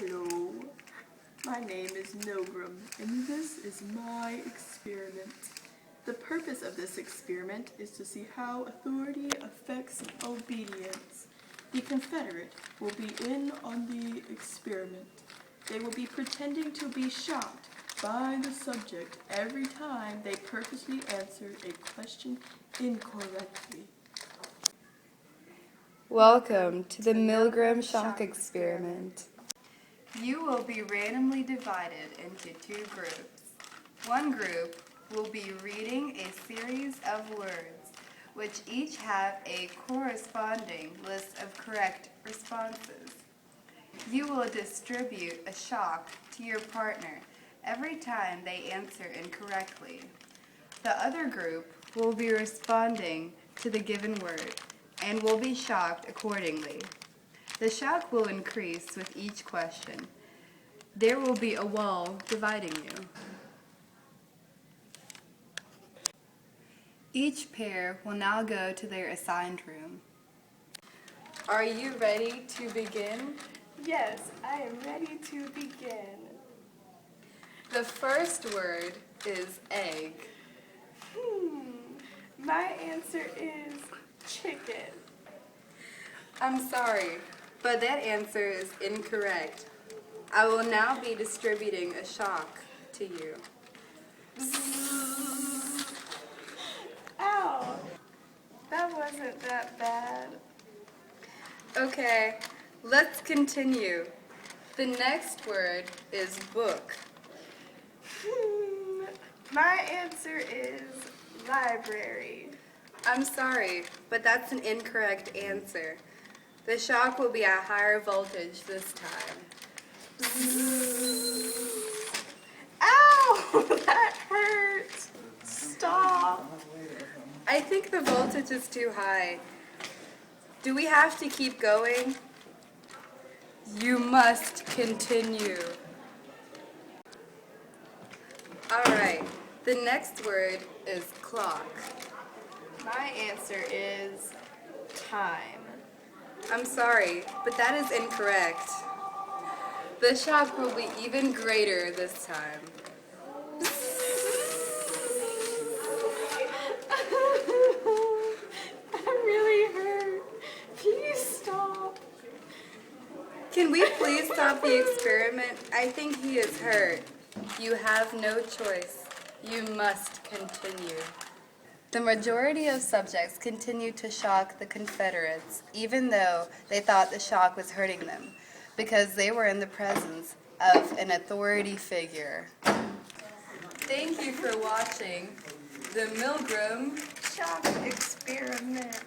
Hello, my name is Milgram, and this is my experiment. The purpose of this experiment is to see how authority affects obedience. The Confederate will be in on the experiment. They will be pretending to be shocked by the subject every time they purposely answer a question incorrectly. Welcome to the Milgram shock experiment. You will be randomly divided into two groups. One group will be reading a series of words, which each have a corresponding list of correct responses. You will distribute a shock to your partner every time they answer incorrectly. The other group will be responding to the given word and will be shocked accordingly. The shock will increase with each question. There will be a wall dividing you. Each pair will now go to their assigned room. Are you ready to begin? Yes, I am ready to begin. The first word is egg. My answer is chicken. I'm sorry, but that answer is incorrect. I will now be distributing a shock to you. Ow, that wasn't that bad. Okay, let's continue. The next word is book. My answer is library. I'm sorry, but that's an incorrect answer. The shock will be at higher voltage this time. Ow, that hurt. Stop. I think the voltage is too high. Do we have to keep going? You must continue. Alright, the next word is clock. My answer is time. I'm sorry, but that is incorrect. The shock will be even greater this time. That really hurt. Please stop. Can we please stop the experiment? I think he is hurt. You have no choice. You must continue. The majority of subjects continued to shock the Confederates, even though they thought the shock was hurting them, because they were in the presence of an authority figure. Thank you for watching the Milgram Shock experiment.